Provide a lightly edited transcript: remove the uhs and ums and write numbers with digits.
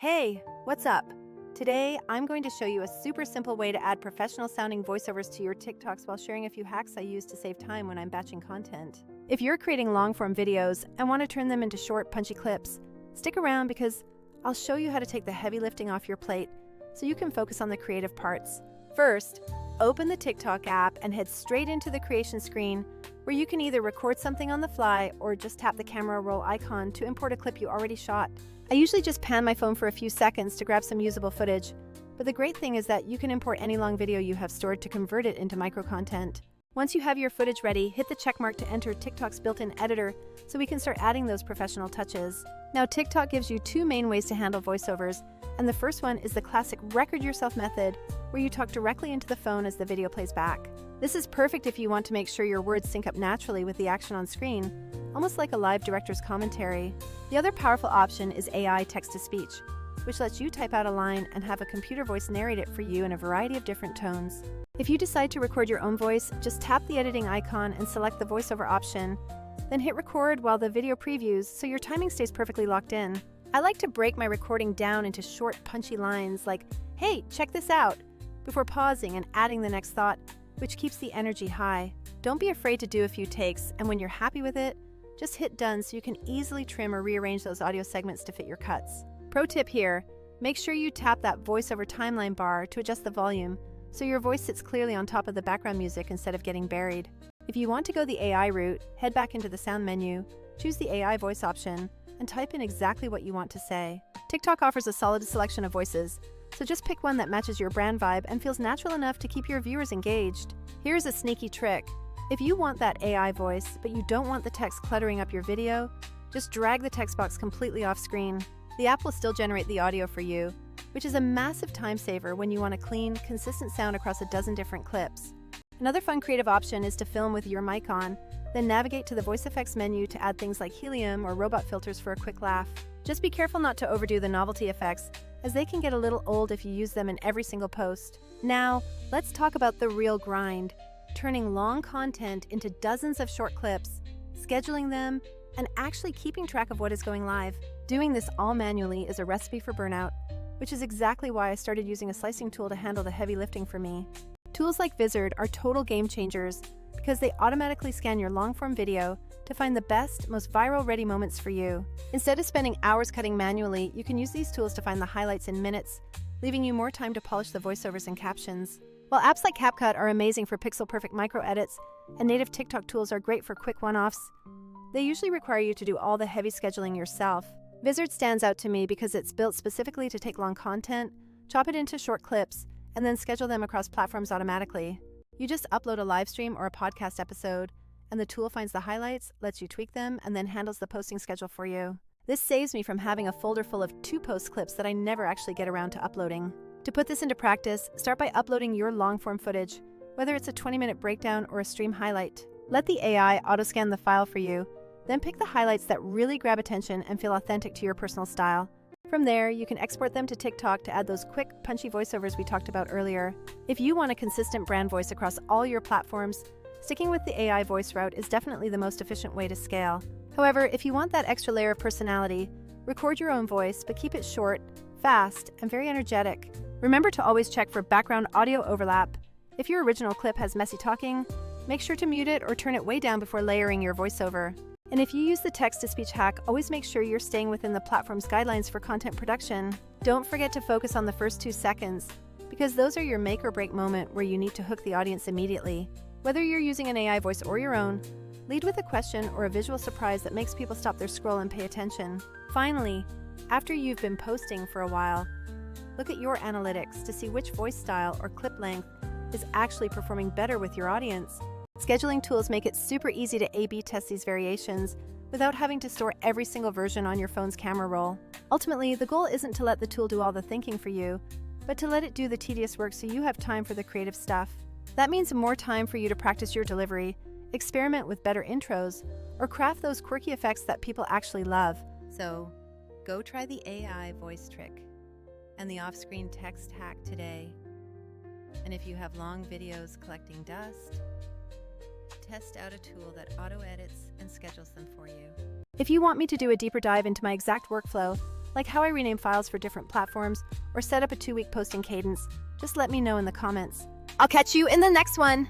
Hey, what's up? Today, I'm going to show you a super simple way to add professional-sounding voiceovers to your TikToks while sharing a few hacks I use to save time when I'm batching content. If you're creating long-form videos and want to turn them into short, punchy clips, stick around because I'll show you how to take the heavy lifting off your plate so you can focus on the creative parts. First, open the TikTok app and head straight into the creation screen where you can either record something on the fly or just tap the camera roll icon to import a clip you already shot. I usually just pan my phone for a few seconds to grab some usable footage, but the great thing is that you can import any long video you have stored to convert it into micro content. Once you have your footage ready, hit the checkmark to enter TikTok's built-in editor so we can start adding those professional touches. Now, TikTok gives you two main ways to handle voiceovers, and the first one is the classic record yourself method, where you talk directly into the phone as the video plays back. This is perfect if you want to make sure your words sync up naturally with the action on screen, almost like a live director's commentary. The other powerful option is AI text-to-speech, which lets you type out a line and have a computer voice narrate it for you in a variety of different tones. If you decide to record your own voice, just tap the editing icon and select the voiceover option, then hit record while the video previews so your timing stays perfectly locked in. I like to break my recording down into short, punchy lines like, "Hey, check this out," before pausing and adding the next thought, which keeps the energy high. Don't be afraid to do a few takes, and when you're happy with it, just hit done so you can easily trim or rearrange those audio segments to fit your cuts. Pro tip here, make sure you tap that voiceover timeline bar to adjust the volume so your voice sits clearly on top of the background music instead of getting buried. If you want to go the AI route, head back into the sound menu, choose the AI voice option, and type in exactly what you want to say. TikTok offers a solid selection of voices, so just pick one that matches your brand vibe and feels natural enough to keep your viewers engaged. Here's a sneaky trick. If you want that AI voice, but you don't want the text cluttering up your video, just drag the text box completely off screen. The app will still generate the audio for you, which is a massive time saver when you want a clean, consistent sound across a dozen different clips. Another fun creative option is to film with your mic on, then navigate to the voice effects menu to add things like helium or robot filters for a quick laugh. Just be careful not to overdo the novelty effects, as they can get a little old if you use them in every single post. Now, let's talk about the real grind. Turning long content into dozens of short clips, scheduling them, and actually keeping track of what is going live. Doing this all manually is a recipe for burnout, which is exactly why I started using a slicing tool to handle the heavy lifting for me. Tools like Vizard are total game changers because they automatically scan your long-form video to find the best, most viral-ready moments for you. Instead of spending hours cutting manually, you can use these tools to find the highlights in minutes, leaving you more time to polish the voiceovers and captions. While apps like CapCut are amazing for pixel-perfect micro-edits, and native TikTok tools are great for quick one-offs, they usually require you to do all the heavy scheduling yourself. Vizard stands out to me because it's built specifically to take long content, chop it into short clips, and then schedule them across platforms automatically. You just upload a live stream or a podcast episode, and the tool finds the highlights, lets you tweak them, and then handles the posting schedule for you. This saves me from having a folder full of two-post clips that I never actually get around to uploading. To put this into practice, start by uploading your long-form footage, whether it's a 20-minute breakdown or a stream highlight. Let the AI auto-scan the file for you, then pick the highlights that really grab attention and feel authentic to your personal style. From there, you can export them to TikTok to add those quick, punchy voiceovers we talked about earlier. If you want a consistent brand voice across all your platforms, sticking with the AI voice route is definitely the most efficient way to scale. However, if you want that extra layer of personality, record your own voice, but keep it short, fast, and very energetic. Remember to always check for background audio overlap. If your original clip has messy talking, make sure to mute it or turn it way down before layering your voiceover. And if you use the text-to-speech hack, always make sure you're staying within the platform's guidelines for content production. Don't forget to focus on the first 2 seconds, because those are your make or break moment where you need to hook the audience immediately. Whether you're using an AI voice or your own, lead with a question or a visual surprise that makes people stop their scroll and pay attention. Finally, after you've been posting for a while, look at your analytics to see which voice style or clip length is actually performing better with your audience. Scheduling tools make it super easy to A/B test these variations without having to store every single version on your phone's camera roll. Ultimately, the goal isn't to let the tool do all the thinking for you, but to let it do the tedious work so you have time for the creative stuff. That means more time for you to practice your delivery, experiment with better intros, or craft those quirky effects that people actually love. So, go try the AI voice trick and the off-screen text hack today. And if you have long videos collecting dust, test out a tool that auto-edits and schedules them for you. If you want me to do a deeper dive into my exact workflow, like how I rename files for different platforms or set up a 2-week posting cadence, just let me know in the comments. I'll catch you in the next one!